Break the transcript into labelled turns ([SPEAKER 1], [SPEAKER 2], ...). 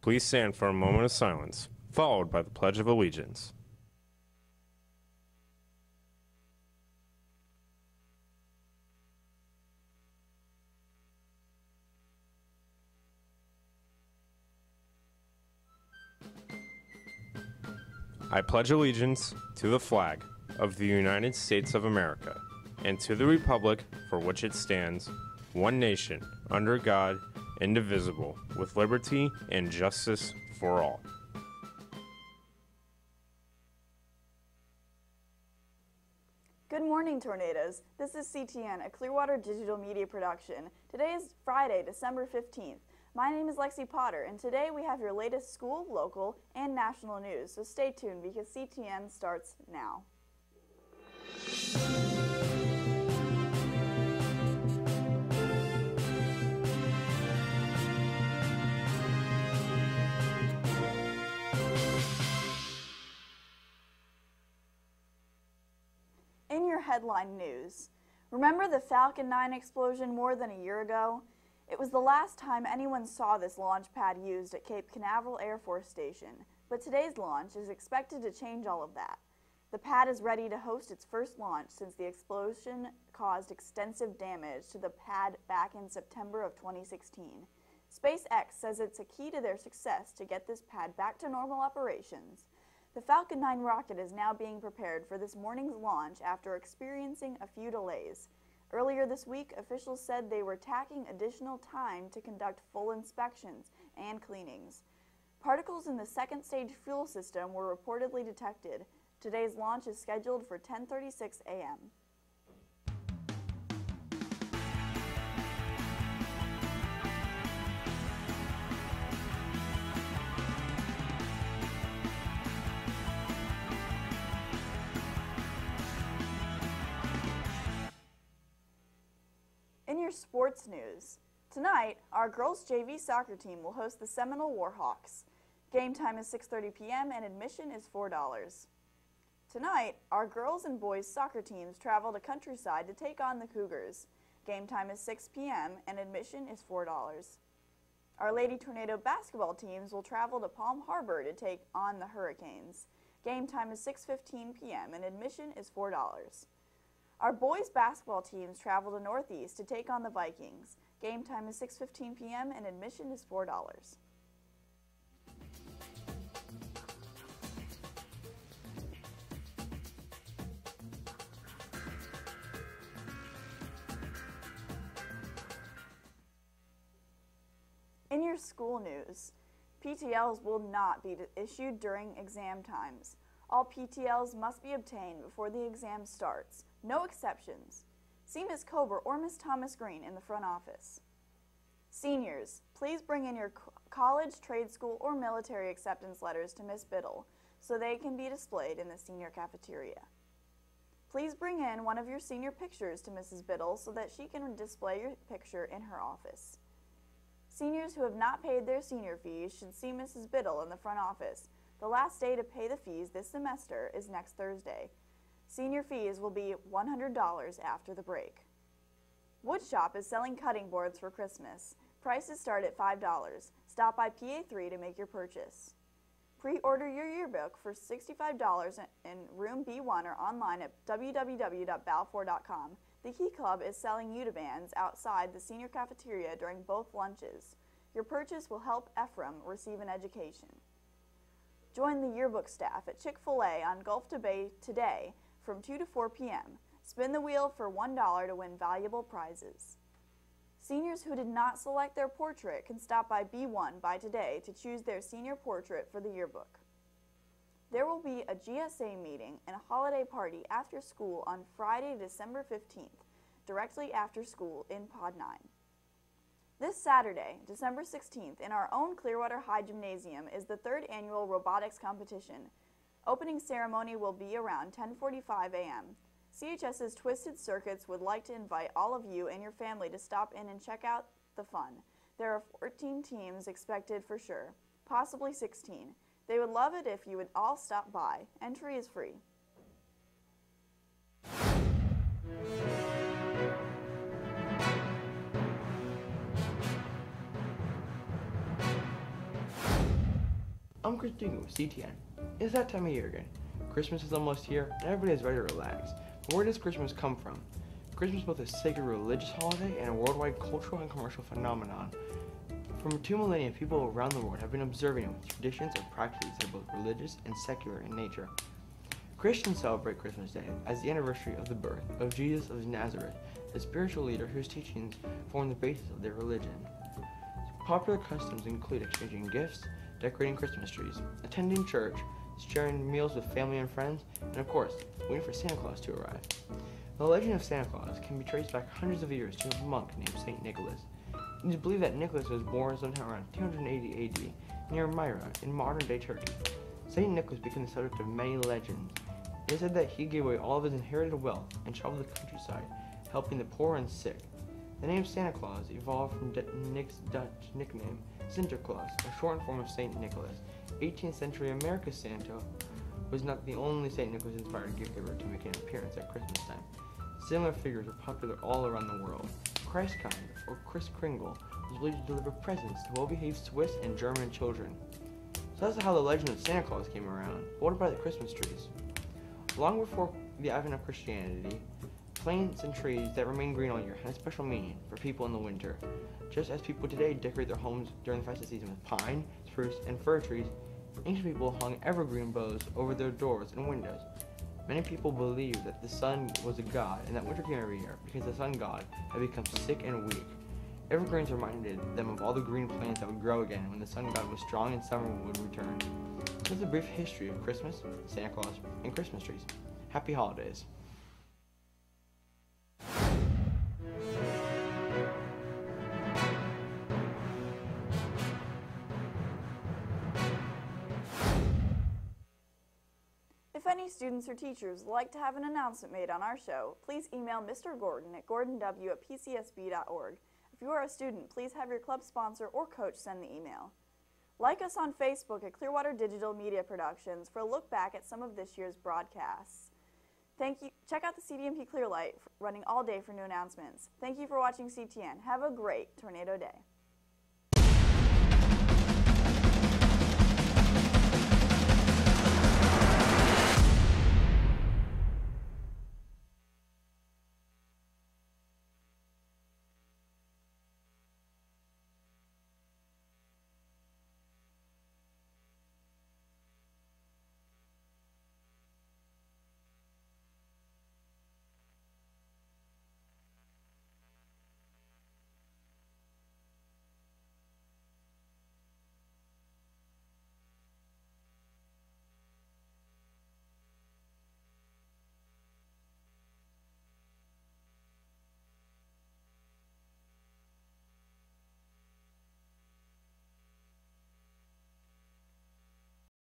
[SPEAKER 1] Please stand for a moment of silence, followed by the Pledge of Allegiance. I pledge allegiance to the flag of the United States of America and to the republic for which it stands, one nation, under God, indivisible, with liberty and justice for all.
[SPEAKER 2] Good morning, Tornadoes. This is CTN, a Clearwater digital media production. Today is Friday, December 15th. My name is Lexi Potter, and today we have your latest school, local, and national news, so stay tuned because CTN starts now. In your headline news, remember the Falcon 9 explosion more than a year ago? It was the last time anyone saw this launch pad used at Cape Canaveral Air Force Station, but today's launch is expected to change all of that. The pad is ready to host its first launch since the explosion caused extensive damage to the pad back in September of 2016. SpaceX says it's a key to their success to get this pad back to normal operations. The Falcon 9 rocket is now being prepared for this morning's launch after experiencing a few delays. Earlier this week, officials said they were tacking additional time to conduct full inspections and cleanings. Particles in the second stage fuel system were reportedly detected. Today's launch is scheduled for 10:36 a.m. In your sports news, tonight, our girls JV soccer team will host the Seminole Warhawks. Game time is 6:30 p.m. and admission is $4. Tonight, our girls and boys soccer teams travel to Countryside to take on the Cougars. Game time is 6 p.m. and admission is $4. Our Lady Tornado basketball teams will travel to Palm Harbor to take on the Hurricanes. Game time is 6:15 p.m. and admission is $4. Our boys basketball teams travel to Northeast to take on the Vikings. Game time is 6:15 p.m. and admission is $4. In your school news, PTLs will not be issued during exam times. All PTLs must be obtained before the exam starts. No exceptions. See Ms. Kober or Ms. Thomas Green in the front office. Seniors, please bring in your college, trade school, or military acceptance letters to Ms. Biddle so they can be displayed in the senior cafeteria. Please bring in one of your senior pictures to Mrs. Biddle so that she can display your picture in her office. Seniors who have not paid their senior fees should see Mrs. Biddle in the front office. The last day to pay the fees this semester is next Thursday. Senior fees will be $100 after the break. Woodshop is selling cutting boards for Christmas. Prices start at $5. Stop by PA3 to make your purchase. Pre-order your yearbook for $65 in room B1 or online at www.balfour.com. The Key Club is selling Udibands outside the senior cafeteria during both lunches. Your purchase will help Ephraim receive an education. Join the yearbook staff at Chick-fil-A on Gulf to Bay today from 2 to 4 p.m. Spin the wheel for $1 to win valuable prizes. Seniors who did not select their portrait can stop by B1 by today to choose their senior portrait for the yearbook. There will be a GSA meeting and a holiday party after school on Friday, December 15th, directly after school in Pod 9. This Saturday, December 16th, in our own Clearwater High Gymnasium is the 3rd annual robotics competition. Opening ceremony will be around 10:45 a.m. CHS's Twisted Circuits would like to invite all of you and your family to stop in and check out the fun. There are 14 teams expected for sure, possibly 16. They would love it if you would all stop by. Entry is free.
[SPEAKER 3] I'm Chris Dingle with CTN. It's that time of year again. Christmas is almost here, and everybody is ready to relax. But where does Christmas come from? Christmas is both a sacred religious holiday and a worldwide cultural and commercial phenomenon. For 2 millennia, people around the world have been observing it with traditions and practices that are both religious and secular in nature. Christians celebrate Christmas Day as the anniversary of the birth of Jesus of Nazareth, a spiritual leader whose teachings form the basis of their religion. Popular customs include exchanging gifts, decorating Christmas trees, attending church, sharing meals with family and friends, and of course, waiting for Santa Claus to arrive. The legend of Santa Claus can be traced back hundreds of years to a monk named St. Nicholas. It is believed that Nicholas was born sometime around 280 AD near Myra in modern-day Turkey. St. Nicholas became the subject of many legends. It is said that he gave away all of his inherited wealth and traveled the countryside, helping the poor and sick. The name Santa Claus evolved from Nick's Dutch nickname, Sinterklaas, a shortened form of St. Nicholas. 18th century America's Santa was not the only St. Nicholas-inspired gift giver to make an appearance at Christmas time. Similar figures are popular all around the world. Christkind, or Kris Kringle, was believed to deliver presents to well-behaved Swiss and German children. So that's how the legend of Santa Claus came around. But what about the Christmas trees? Long before the advent of Christianity, plants and trees that remain green all year had a special meaning for people in the winter. Just as people today decorate their homes during the festive season with pine, spruce, and fir trees, ancient people hung evergreen boughs over their doors and windows. Many people believed that the sun was a god and that winter came every year because the sun god had become sick and weak. Evergreens reminded them of all the green plants that would grow again when the sun god was strong and summer would return. This is a brief history of Christmas, Santa Claus, and Christmas trees. Happy holidays.
[SPEAKER 2] If any students or teachers would like to have an announcement made on our show, please email Mr. Gordon at gordonw@pcsb.org. If you are a student, please have your club sponsor or coach send the email. Like us on Facebook at Clearwater Digital Media Productions for a look back at some of this year's broadcasts. Thank you. Check out the CDMP Clearlight running all day for new announcements. Thank you for watching CTN. Have a great tornado day.